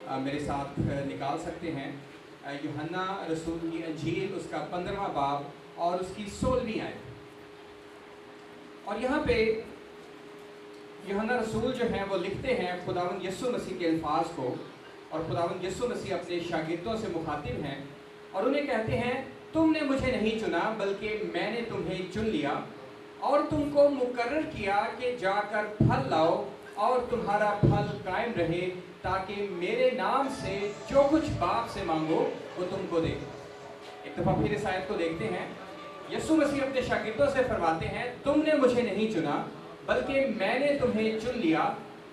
मेरे साथ निकाल सकते हैं। यूहन्ना रसूल की अंजील उसका 15वां बाब और उसकी 16वीं आयत। और यहाँ पे यूहन्ना रसूल जो हैं वो लिखते हैं खुदावंद यीशु मसीह के अल्फाज को, और खुदावंद यीशु मसीह अपने शागिर्दों से मुखातिब हैं और उन्हें कहते हैं, तुमने मुझे नहीं चुना बल्कि मैंने तुम्हें चुन लिया और तुमको मुकर्रर किया कि जाकर फल लाओ और तुम्हारा फल कायम रहे, ताकि मेरे नाम से जो कुछ बाप से मांगो वो तुमको दे। एक दफ़ा फिर इस आयत को देखते हैं। यीशु मसीह अपने शागिर्दों से फरमाते हैं, तुमने मुझे नहीं चुना बल्कि मैंने तुम्हें चुन लिया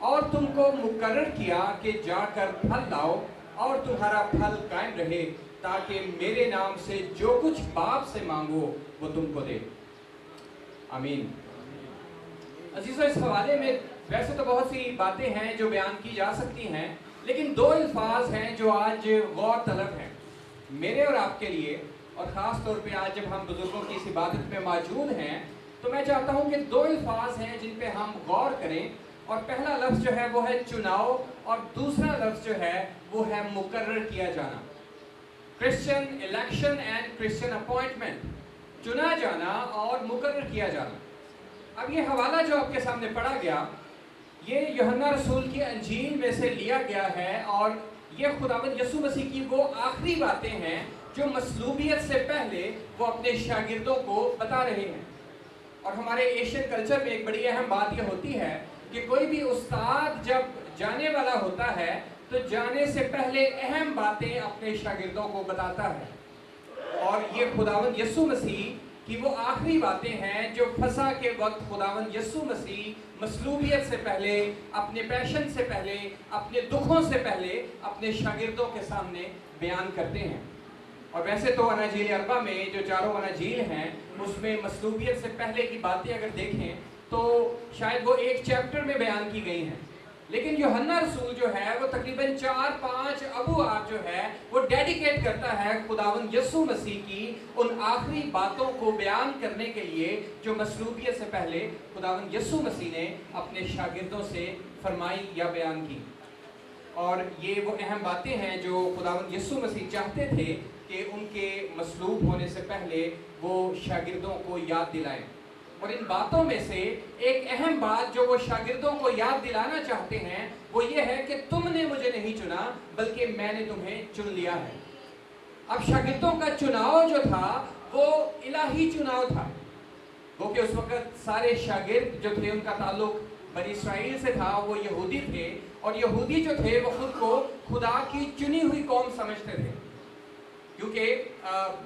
और तुमको मुकर्रर किया कि जाकर फल लाओ और तुम्हारा फल कायम रहे, ताकि मेरे नाम से जो कुछ बाप से मांगो वो तुमको दे। आमीन। अजीज़ों, इस हवाले में वैसे तो बहुत सी बातें हैं जो बयान की जा सकती हैं, लेकिन दो अल्फाज हैं जो आज गौर तलब हैं मेरे और आपके लिए। और ख़ास तौर पे आज जब हम बुजुर्गों की इस इबादत में मौजूद हैं तो मैं चाहता हूं कि दो अल्फाज हैं जिन पे हम गौर करें। और पहला लफ्ज़ जो है वो है चुनाव, और दूसरा लफ्ज़ जो है वो है मुकर्रर किया जाना। Christian election and Christian appointment, चुना जाना और मुकर्रर किया जाना। अब ये हवाला जो आपके सामने पढ़ा गया, ये यूहन्ना रसूल की अंजील में से लिया गया है, और ये खुदावंद यीशु मसीह की वो आखिरी बातें हैं जो मसलूबियत से पहले वो अपने शागिर्दों को बता रहे हैं। और हमारे एशियन कल्चर में एक बड़ी अहम बात ये होती है कि कोई भी उस्ताद जब जाने वाला होता है तो जाने से पहले अहम बातें अपने शागिर्दों को बताता है। और ये खुदावंद यीशु मसीह कि वो आखिरी बातें हैं जो फसा के वक्त खुदावंद यीशु मसीह मसलूबियत से पहले, अपने पैशन से पहले, अपने दुखों से पहले अपने शागिर्दों के सामने बयान करते हैं। और वैसे तो अनाजील अरबा में जो चारों अनाजील हैं उसमें मसलूबियत से पहले की बातें अगर देखें तो शायद वो एक चैप्टर में बयान की गई हैं, लेकिन यूहन्ना रसूल जो है वो तकरीबन 4-5 अबुआब जो है वो डेडिकेट करता है खुदावंद यीशु मसीह की उन आखिरी बातों को बयान करने के लिए जो मसलूबियत से पहले खुदावंद यीशु मसीह ने अपने शागिर्दों से फरमाई या बयान की। और ये वो अहम बातें हैं जो खुदावंद यीशु मसीह चाहते थे कि उनके मसलूब होने से पहले वो शागिर्दों को याद दिलाएं। और इन बातों में से एक अहम बात जो वो शागिर्दों को याद दिलाना चाहते हैं वो ये है कि तुमने मुझे नहीं चुना बल्कि मैंने तुम्हें चुन लिया है। अब शागिर्दों का चुनाव जो था वो इलाही चुनाव था, वो कि उस वक्त सारे शागिर्द जो थे उनका ताल्लुक बनी इस्राइल से था, वो यहूदी थे, और यहूदी जो थे वो खुद को खुदा की चुनी हुई कौम समझते थे, क्योंकि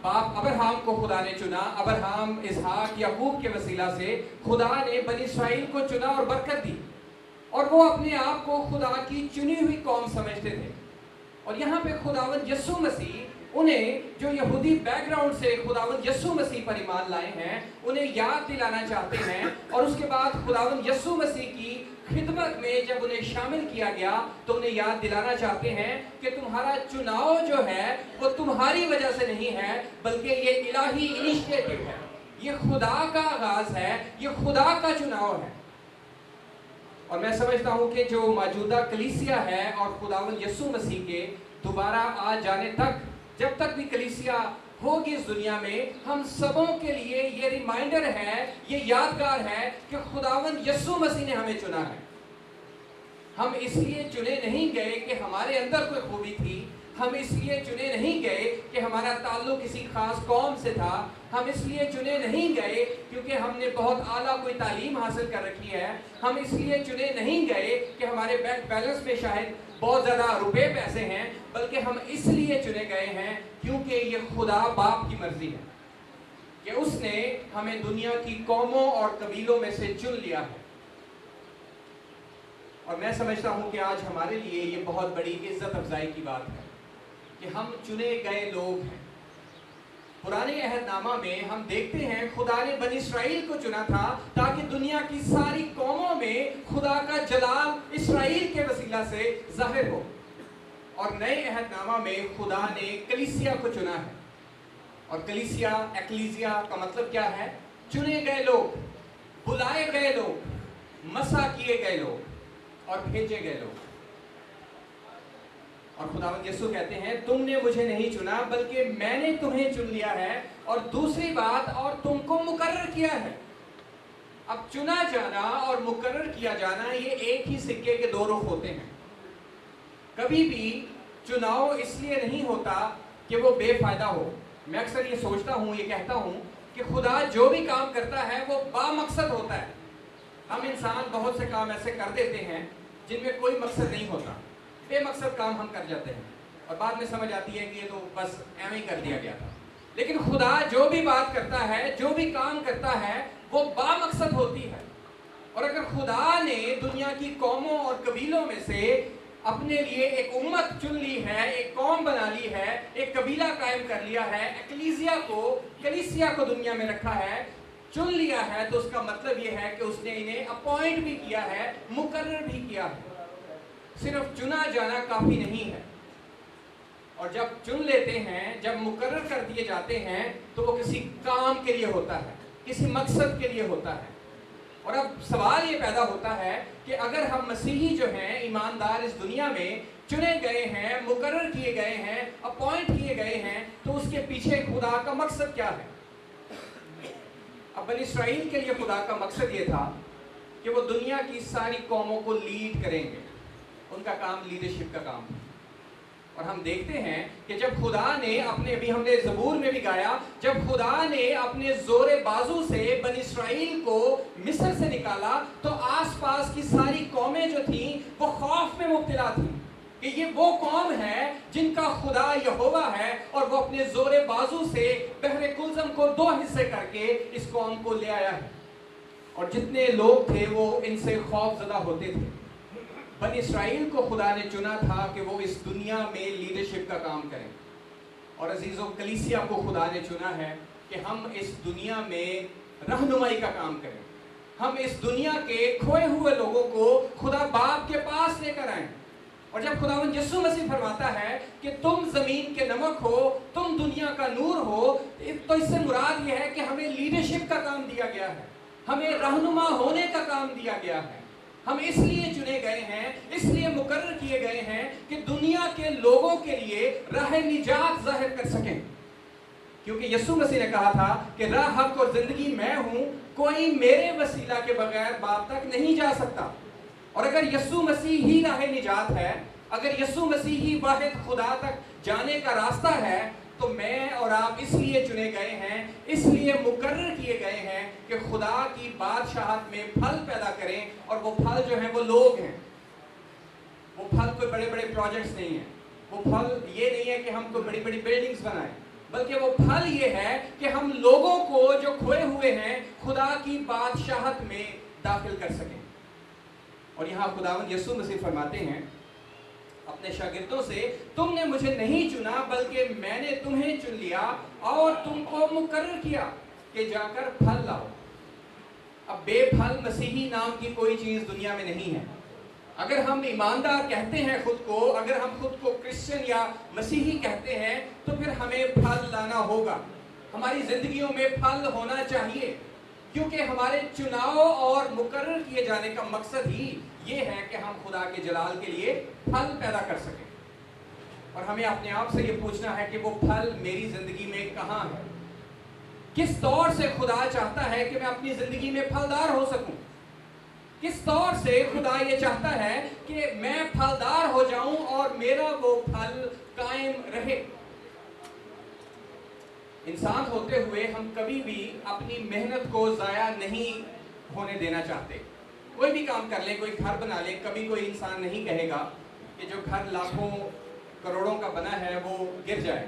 बाप अब्राहम को खुदा ने चुना, अब्राहम, इसहाक, याकूब के वसीला से खुदा ने बनी इस्राइल को चुना और बरकत दी, और वो अपने आप को खुदा की चुनी हुई कौम समझते थे। और यहाँ पे खुदावंद यीशु मसीह उन्हें जो यहूदी बैकग्राउंड से खुदावंद यीशु मसीह पर ईमान लाए हैं उन्हें याद दिलाना चाहते हैं। और उसके बाद खुदावंद यीशु मसीह की खिदमत में जब उन्हें शामिल किया गया तो उन्हें याद दिलाना चाहते हैं कि तुम्हारा चुनाव जो है वो तुम्हारी वजह से नहीं है, बल्कि ये इलाही इनिशिएटिव है, ये खुदा का आगाज है, ये खुदा का चुनाव है। और मैं समझता हूँ कि जो मौजूदा कलीसिया है और खुदावंद यीशु मसीह के दोबारा आ जाने तक, जब तक भी कलीसिया होगी इस दुनिया में, हम सबों के लिए ये रिमाइंडर है, ये यादगार है कि खुदावंद यीशु मसीह ने हमें चुना है। हम इसलिए चुने नहीं गए कि हमारे अंदर कोई खूबी थी, हम इसलिए चुने नहीं गए कि हमारा ताल्लुक किसी खास कौम से था, हम इसलिए चुने नहीं गए क्योंकि हमने बहुत आला कोई तालीम हासिल कर रखी है, हम इसलिए चुने नहीं गए कि हमारे बैंक बैलेंस में शायद बहुत ज़्यादा रुपए पैसे हैं, बल्कि हम इसलिए चुने गए हैं क्योंकि ये खुदा बाप की मर्जी है कि उसने हमें दुनिया की कौमों और कबीलों में से चुन लिया है। और मैं समझता हूँ कि आज हमारे लिए ये बहुत बड़ी इज्जत अफजाई की बात है कि हम चुने गए लोग हैं। पुराने अहदनामा में हम देखते हैं खुदा ने बनी इस्राइल को चुना था ताकि दुनिया की सारी कौमों में खुदा का जलाल इस्राइल के वसीला से जाहिर हो। और नए अहदनामा में खुदा ने कलीसिया को चुना है, और कलीसिया, एक्लीसिया का मतलब क्या है? चुने गए लोग, बुलाए गए लोग, मसा किए गए लोग और भेजे गए लोग। اور خداوند یسوع کہتے ہیں تم نے مجھے نہیں چنا بلکہ میں نے تمہیں چن لیا ہے، اور دوسری بات اور تم کو مقرر کیا ہے۔ اب چنا جانا اور مقرر کیا جانا یہ ایک ہی سکے کے دو رخ ہوتے ہیں۔ کبھی بھی چناؤ اس لیے نہیں ہوتا کہ وہ بے فائدہ ہو۔ میں اکثر یہ سوچتا ہوں، یہ کہتا ہوں کہ خدا جو بھی کام کرتا ہے وہ با مقصد ہوتا ہے۔ ہم انسان بہت سے کام ایسے کر دیتے ہیں جن میں کوئی مقصد نہیں ہوتا، بے مقصد کام ہم کر جاتے ہیں اور بعد میں سمجھ آتی ہے کہ یہ تو بس ایویں ہی کر دیا گیا تھا۔ لیکن خدا جو بھی بات کرتا ہے، جو بھی کام کرتا ہے وہ با مقصد ہوتی ہے۔ اور اگر خدا نے دنیا کی قوموں اور قبیلوں میں سے اپنے لیے ایک امت چن لی ہے، ایک قوم بنا لی ہے، ایک قبیلہ قائم کر لیا ہے، کلیسیا کو دنیا میں رکھا ہے، چن لیا ہے، تو اس کا مطلب یہ ہے کہ اس نے انہیں اپوائنٹ بھی کیا ہے، مقرر بھی کیا ہے۔ صرف چنا جانا کافی نہیں ہے، اور جب چن لیتے ہیں، جب مقرر کر دیے جاتے ہیں تو وہ کسی کام کے لیے ہوتا ہے، کسی مقصد کے لیے ہوتا ہے۔ اور اب سوال یہ پیدا ہوتا ہے کہ اگر ہم مسیحی جو ہیں، ایماندار اس دنیا میں چنے گئے ہیں، مقرر کیے گئے ہیں، اپوائنٹ کیے گئے ہیں، تو اس کے پیچھے خدا کا مقصد کیا ہے؟ اب بنی اسرائیل کے لیے خدا کا مقصد یہ تھا کہ وہ دنیا کی ساری قوموں کو لیڈ کریں گے، ان کا کام لیڈرشپ کا کام تھا۔ اور ہم دیکھتے ہیں کہ جب خدا نے ابھی ہم نے زبور میں بھی گایا، جب خدا نے اپنے زور بازو سے بنی اسرائیل کو مصر سے نکالا تو آس پاس کی ساری قومیں جو تھیں وہ خوف میں مبتلا تھیں کہ یہ وہ قوم ہے جن کا خدا یہوہ ہے، اور وہ اپنے زور بازو سے بحر کلزم کو 2 حصے کر کے اس قوم کو لے آیا ہے۔ اور جتنے لوگ تھے وہ ان سے خوف زدہ ہوتے تھے۔ بنی اسرائیل کو خدا نے چنا تھا کہ وہ اس دنیا میں لیڈرشپ کا کام کریں، اور عزیزو کلیسیا کو خدا نے چنا ہے کہ ہم اس دنیا میں رہنمائی کا کام کریں، ہم اس دنیا کے کھوئے ہوئے لوگوں کو خدا باپ کے پاس لے کر آئیں۔ اور جب خداوند یسوع مسیح فرماتا ہے کہ تم زمین کے نمک ہو، تم دنیا کا نور ہو، تو اس سے مراد یہ ہے کہ ہمیں لیڈرشپ کا کام دیا گیا ہے، ہمیں رہنما ہونے کا کام دیا گیا ہے۔ ہم اس لیے چنے گئے ہیں، اس لیے مقرر کیے گئے ہیں کہ دنیا کے لوگوں کے لیے راہ نجات ظاہر کر سکیں، کیونکہ یسوع مسیح نے کہا تھا کہ راہ، حق اور زندگی میں ہوں، کوئی میرے وسیلہ کے بغیر باپ تک نہیں جا سکتا۔ اور اگر یسوع مسیح ہی راہ نجات ہے، اگر یسوع مسیح ہی واحد خدا تک جانے کا راستہ ہے، تو میں اور آپ اس لیے چنے گئے ہیں، اس لیے مقرر کیے گئے ہیں کہ خدا کی بادشاہت میں پھل پیدا کریں، اور وہ پھل جو ہیں وہ لوگ ہیں۔ وہ پھل کوئی بڑے بڑے پروجیکٹس نہیں ہیں، وہ پھل یہ نہیں ہے کہ ہم کوئی بڑی بڑی بلڈنگز بنائیں، بلکہ وہ پھل یہ ہے کہ ہم لوگوں کو جو کھوئے ہوئے ہیں خدا کی بادشاہت میں داخل کر سکیں۔ اور یہاں خداوند یسوع مسیح فرماتے ہیں اپنے شاگردوں سے، تم نے مجھے نہیں چنا بلکہ میں نے تمہیں چن لیا اور تم کو مقرر کیا کہ جا کر پھل لاؤ۔ اب بے پھل مسیحی نام کی کوئی چیز دنیا میں نہیں ہے۔ اگر ہم ایماندار کہتے ہیں خود کو، اگر ہم خود کو کرسچن یا مسیحی کہتے ہیں، تو پھر ہمیں پھل لانا ہوگا، ہماری زندگیوں میں پھل ہونا چاہیے، کیونکہ ہمارے چناؤ اور مقرر کیے جانے کا مقصد ہی یہ ہے کہ ہم خدا کے جلال کے لیے پھل پیدا کر سکیں۔ اور ہمیں اپنے آپ سے یہ پوچھنا ہے کہ وہ پھل میری زندگی میں کہاں ہے؟ کس طور سے خدا چاہتا ہے کہ میں اپنی زندگی میں پھلدار ہو سکوں؟ کس طور سے خدا یہ چاہتا ہے کہ میں پھلدار ہو جاؤں اور میرا وہ پھل قائم رہے؟ انسان ہوتے ہوئے ہم کبھی بھی اپنی محنت کو ضائع نہیں ہونے دینا چاہتے۔ کوئی بھی کام کر لے، کوئی گھر بنا لے، کبھی کوئی انسان نہیں کہے گا کہ جو گھر لاکھوں کروڑوں کا بنا ہے وہ گر جائے،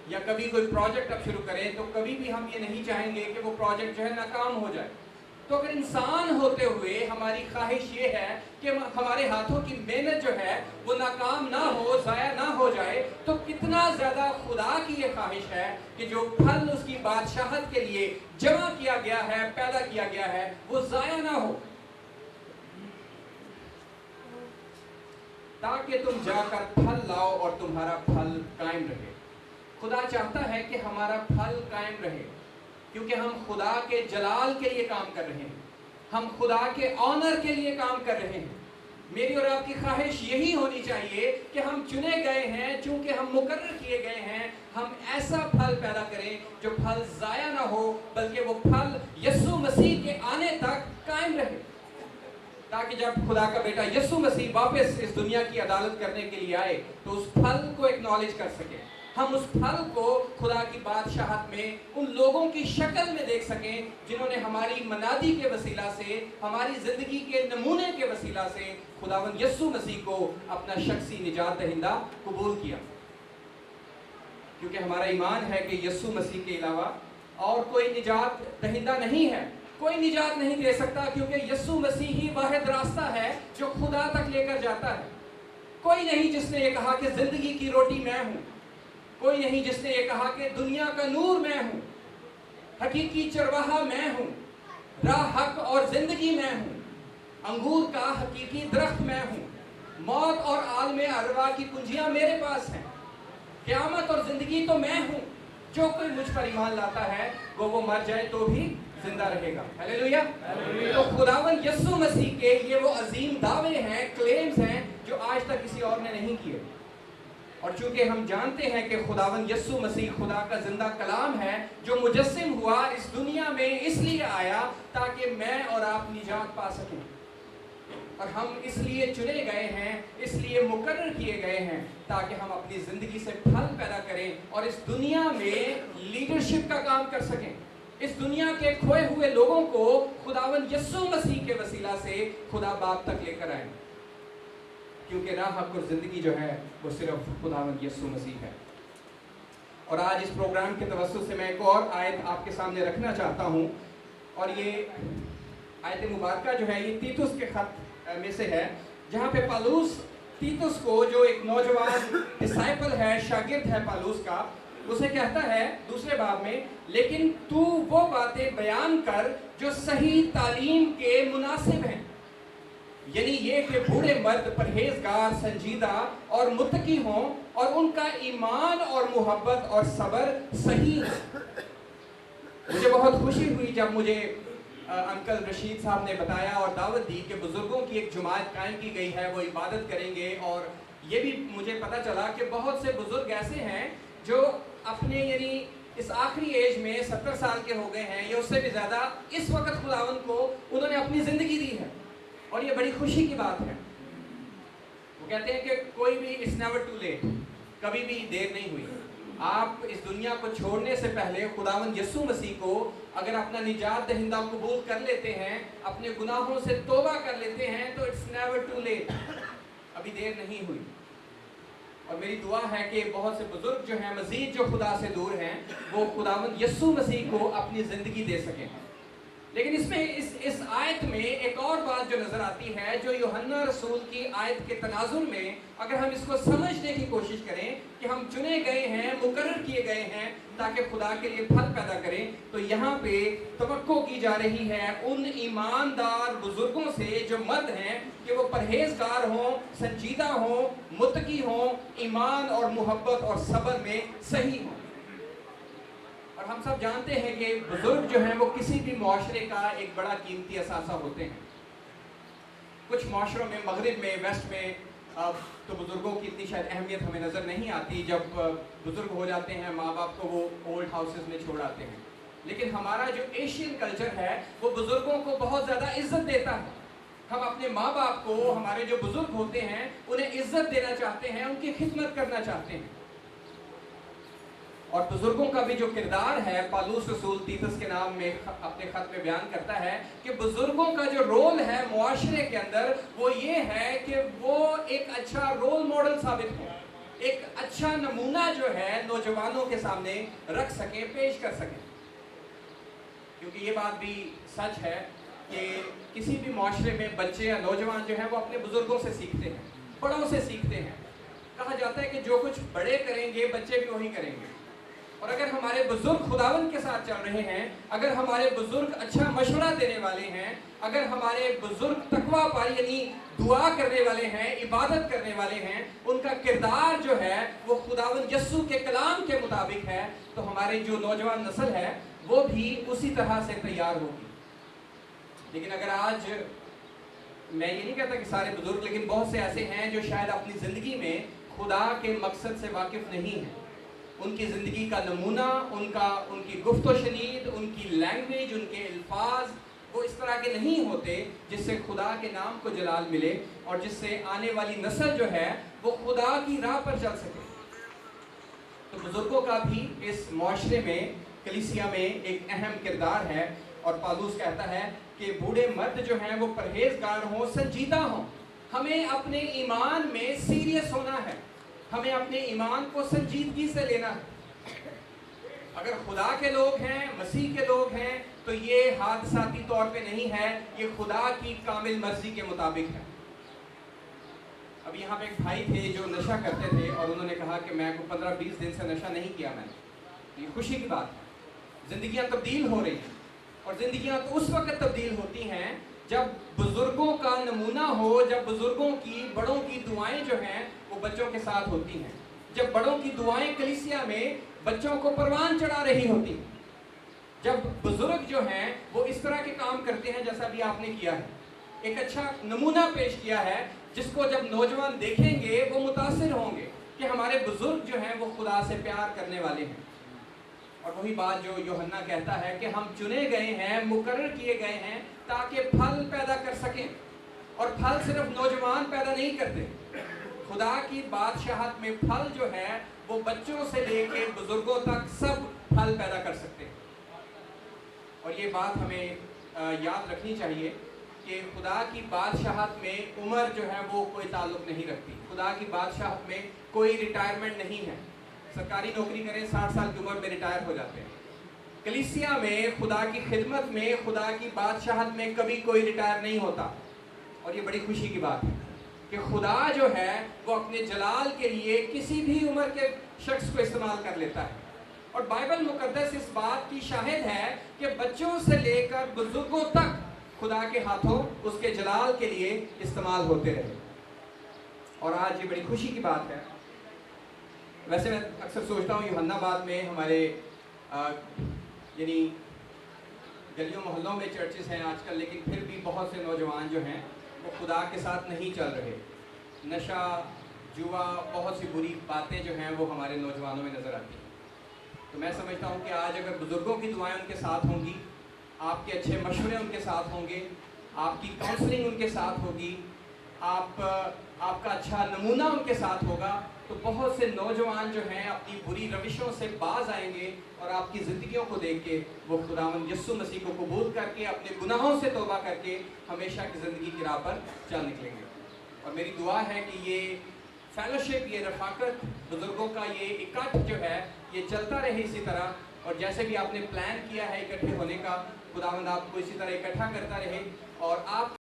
یا کبھی کوئی پروجیکٹ اب شروع کریں تو کبھی بھی ہم یہ نہیں چاہیں گے کہ وہ پروجیکٹ جو ہے ناکام ہو جائے۔ تو اگر انسان ہوتے ہوئے ہماری خواہش یہ ہے کہ ہمارے ہاتھوں کی محنت جو ہے وہ ناکام نہ ہو، ضائع نہ ہو جائے، تو کتنا زیادہ خدا کی یہ خواہش ہے کہ جو پھل اس کی بادشاہت کے لیے جمع کیا گیا ہے، پیدا کیا گیا ہے، وہ ضائع نہ ہو، تاکہ تم جا کر پھل لاؤ اور تمہارا پھل قائم رہے۔ خدا چاہتا ہے کہ ہمارا پھل قائم رہے، کیونکہ ہم خدا کے جلال کے لیے کام کر رہے ہیں، ہم خدا کے آنر کے لیے کام کر رہے ہیں۔ मेरी और आपकी ख्वाहिश यही होनी चाहिए कि हम चुने गए हैं, चूंकि हम मुकर्रर किए गए हैं, हम ऐसा फल पैदा करें जो फल ज़ाया ना हो, बल्कि वो फल यीशु मसीह के आने तक कायम रहे, ताकि जब खुदा का बेटा यीशु मसीह वापस इस दुनिया की अदालत करने के लिए आए तो उस फल को एक्नॉलेज कर सकें, हम उस फल को खुदा की बादशाहत में उन लोगों की शक्ल में देख सकें जिन्होंने हमारी मनादी के वसीला से, हमारी ज़िंदगी के नमूने के वसीला से खुदावंद यीशु मसीह को अपना शख्सी निजात दहिंदा कबूल किया। क्योंकि हमारा ईमान है कि यीशु मसीह के अलावा और कोई निजात दहिंदा नहीं है, कोई निजात नहीं दे सकता, क्योंकि यीशु मसीह ही वाहिद रास्ता है जो खुदा तक लेकर जाता है। कोई नहीं जिसने ये कहा कि जिंदगी की रोटी मैं हूँ, कोई नहीं जिसने ये कहा कि दुनिया का नूर मैं हूँ, हकीकी चरवाहा मैं हूँ, राह हक और जिंदगी मैं हूँ, अंगूर का हकीकी दरख्त मैं हूँ, मौत और आलम अरवा की कुंजियाँ मेरे पास हैं, क़यामत और जिंदगी तो मैं हूँ, जो कोई मुझ पर ईमान लाता है वो मर जाए तो भी जिंदा रहेगा। हालेलुया। तो खुदावंद यीशु मसीह के ये वो अजीम दावे हैं, क्लेम्स हैं जो आज तक किसी और ने नहीं किए। और चूंकि हम जानते हैं कि खुदावंद यीशु मसीह खुदा का जिंदा कलाम है जो मुजस्सिम हुआ इस दुनिया में, इसलिए आया ताकि मैं और आप निजात पा सकें, और हम इसलिए चुने गए हैं, इसलिए मुकर्रर किए गए हैं ताकि हम अपनी ज़िंदगी से फल पैदा करें और इस दुनिया में लीडरशिप का काम कर सकें, इस दुनिया के खोए हुए लोगों को खुदावंद यीशु मसीह के वसीला से खुदा बाप तक लेकर आएं, क्योंकि राह हक और ज़िंदगी जो है वो सिर्फ खुदावंद यीशु मसीह है। और आज इस प्रोग्राम के तवस्सुत से मैं एक और आयत आपके सामने रखना चाहता हूँ, और ये आयत मुबारका जो है ये तीतुस के खत में से है, जहाँ पे पालूस तीतुस को, जो एक नौजवान डिसाइपल है, शागिर्द है पालूस का, उसे कहता है दूसरे बाब में, लेकिन तू वो बातें बयान कर जो सही तालीम के मुनासिब हैं, यानी ये कि बूढ़े मर्द परहेजगार, संजीदा और मुत्तकी हों और उनका ईमान और मोहब्बत और सब्र सही हो। मुझे बहुत खुशी हुई जब मुझे अंकल रशीद साहब ने बताया और दावत दी कि बुजुर्गों की एक जमात कायम की गई है, वो इबादत करेंगे। और ये भी मुझे पता चला कि बहुत से बुजुर्ग ऐसे हैं जो अपने यानी इस आखिरी एज में 70 साल के हो गए हैं या उससे भी ज़्यादा, इस वक्त खुदावंद को उन्होंने अपनी ज़िंदगी दी है, और ये बड़ी खुशी की बात है। वो कहते हैं कि कोई भी इट्स नेवर टू लेट, कभी भी देर नहीं हुई। आप इस दुनिया को छोड़ने से पहले खुदावंद यीशु मसीह को अगर अपना निजात दहिंदा कबूल कर लेते हैं, अपने गुनाहों से तौबा कर लेते हैं, तो इट्स नेवर टू लेट, अभी देर नहीं हुई। और मेरी दुआ है कि बहुत से बुजुर्ग जो हैं, मजीद जो खुदा से दूर हैं, वो खुदावंद यीशु मसीह को अपनी ज़िंदगी दे सकें। लेकिन इसमें इस आयत में एक और बात जो नज़र आती है, जो यूहन्ना रसूल की आयत के तनाजुर में अगर हम इसको समझने की कोशिश करें कि हम चुने गए हैं, मुकर्रर किए गए हैं ताकि खुदा के लिए फल पैदा करें, तो यहाँ पे तवक्को की जा रही है उन ईमानदार बुजुर्गों से जो मर्द हैं कि वो परहेजगार हों, संजीदा हों, मुत्तकी हों, ईमान और मोहब्बत और सब्र में सही हों। और हम सब जानते हैं कि बुजुर्ग जो हैं वो किसी भी मुआशरे का एक बड़ा कीमती असासा होते हैं। कुछ मुआशरों में, मगरिब में, वेस्ट में तो बुजुर्गों की इतनी शायद अहमियत हमें नज़र नहीं आती। जब बुजुर्ग हो जाते हैं, माँ बाप को वो ओल्ड हाउसेस में छोड़ आते हैं। लेकिन हमारा जो एशियन कल्चर है वो बुजुर्गों को बहुत ज़्यादा इज्जत देता है। हम अपने माँ बाप को, हमारे जो बुजुर्ग होते हैं उन्हें इज्जत देना चाहते हैं, उनकी खिदमत करना चाहते हैं। और बुजुर्गों का भी जो किरदार है, पालूस रसूल तीतस के नाम में अपने खत में बयान करता है कि बुजुर्गों का जो रोल है मुआशरे के अंदर, वो ये है कि वो एक अच्छा रोल मॉडल साबित हो, एक अच्छा नमूना जो है नौजवानों के सामने रख सके, पेश कर सके। क्योंकि ये बात भी सच है कि किसी भी मुआशरे में बच्चे या नौजवान जो हैं वो अपने बुजुर्गों से सीखते हैं, बड़ों से सीखते हैं। कहा जाता है कि जो कुछ बड़े करेंगे बच्चे भी वही करेंगे। और अगर हमारे बुजुर्ग खुदावंद के साथ चल रहे हैं, अगर हमारे बुजुर्ग अच्छा मशवरा देने वाले हैं, अगर हमारे बुजुर्ग तकवा पारी यानी दुआ करने वाले हैं, इबादत करने वाले हैं, उनका किरदार जो है वो खुदावंद यीशु के कलाम के मुताबिक है, तो हमारी जो नौजवान नस्ल है वो भी उसी तरह से तैयार होगी। लेकिन अगर आज میں یہ نہیں کہتا کہ سارے بزرگ، لیکن بہت سے ایسے ہیں جو شاید اپنی زندگی میں خدا کے مقصد سے واقف نہیں ہیں. ان کی زندگی کا نمونہ، ان کی گفت و شنید، ان کی لینگویج، ان کے الفاظ وہ اس طرح کے نہیں ہوتے جس سے خدا کے نام کو جلال ملے اور جس سے آنے والی نسل جو ہے وہ خدا کی راہ پر چل سکے. تو بزرگوں کا بھی اس معاشرے میں، کلیسیا میں ایک اہم کردار ہے. اور پالوس کہتا ہے کہ بوڑھے مرد جو ہیں وہ پرہیزگار ہوں، سنجیدہ ہوں. ہمیں اپنے ایمان میں سیریس ہونا ہے، ہمیں اپنے ایمان کو سنجیدگی سے لینا ہے. اگر خدا کے لوگ ہیں، مسیح کے لوگ ہیں، تو یہ حادثاتی طور پہ نہیں ہے، یہ خدا کی کامل مرضی کے مطابق ہے. اب یہاں پہ ایک بھائی تھے جو نشہ کرتے تھے اور انہوں نے کہا کہ میں کو 15-20 دن سے نشہ نہیں کیا میں نے. یہ خوشی کی بات ہے. زندگیاں تبدیل ہو رہی ہیں، اور زندگیاں تو اس وقت تبدیل ہوتی ہیں جب بزرگوں کا نمونہ ہو، جب بزرگوں کی، بڑوں کی دعائیں جو ہیں وہ بچوں کے ساتھ ہوتی ہیں، جب بڑوں کی دعائیں کلیسیا میں بچوں کو پروان چڑھا رہی ہوتی ہیں، جب بزرگ جو ہیں وہ اس طرح کے کام کرتے ہیں جیسا بھی آپ نے کیا ہے. ایک اچھا نمونہ پیش کیا ہے جس کو جب نوجوان دیکھیں گے وہ متاثر ہوں گے کہ ہمارے بزرگ جو ہیں وہ خدا سے پیار کرنے والے ہیں. اور وہی بات جو یوحنا کہتا ہے کہ ہم چنے گئے ہیں، مقرر کیے گئے ہیں تاکہ پھل پیدا کر سکیں. اور پھل صرف نوجوان پیدا نہیں کرتے، خدا کی بادشاہت میں پھل جو ہے وہ بچوں سے لے کے بزرگوں تک سب پھل پیدا کر سکتے ہیں. اور یہ بات ہمیں یاد رکھنی چاہیے کہ خدا کی بادشاہت میں عمر جو ہے وہ کوئی تعلق نہیں رکھتی. خدا کی بادشاہت میں کوئی ریٹائرمنٹ نہیں ہے. سرکاری نوکری کریں 60 سال کی عمر میں ریٹائر ہو جاتے ہیں. کلیسیا میں، خدا کی خدمت میں، خدا کی بادشاہت میں کبھی کوئی ریٹائر نہیں ہوتا. اور یہ بڑی خوشی کی بات ہے کہ خدا جو ہے وہ اپنے جلال کے لیے کسی بھی عمر کے شخص کو استعمال کر لیتا ہے. اور بائبل مقدس اس بات کی شاہد ہے کہ بچوں سے لے کر بزرگوں تک خدا کے ہاتھوں اس کے جلال کے لیے استعمال ہوتے رہے. اور آج یہ بڑی خوشی کی بات ہے. ویسے میں اکثر سوچتا ہوں یوحنا بعد میں ہمارے یعنی گلیوں محلوں میں چرچز ہیں آج کل، لیکن پھر بھی بہت سے نوجوان جو ہیں وہ خدا کے ساتھ نہیں چل رہے. نشہ، جوا، بہت سی بری باتیں جو ہیں وہ ہمارے نوجوانوں میں نظر آتی ہیں. تو میں سمجھتا ہوں کہ آج اگر بزرگوں کی دعائیں ان کے ساتھ ہوں گی، آپ کے اچھے مشورے ان کے ساتھ ہوں گے، آپ کی کاؤنسلنگ ان کے ساتھ ہوگی، آپ کا اچھا نمونہ ان کے ساتھ ہوگا، تو بہت سے نوجوان جو ہیں اپنی بری روشوں سے باز آئیں گے اور آپ کی زندگیوں کو دیکھ کے وہ خداوند یسوع مسیح کو قبول کر کے اپنے گناہوں سے توبہ کر کے ہمیشہ کی زندگی کی راہ پر چل نکلیں گے. اور میری دعا ہے کہ یہ فیلوشپ، یہ رفاقت، بزرگوں کا یہ اکٹھ جو ہے یہ چلتا رہے اسی طرح. اور جیسے بھی آپ نے پلان کیا ہے اکٹھے ہونے کا، خداوند آپ کو اسی طرح اکٹھا کرتا رہے اور آپ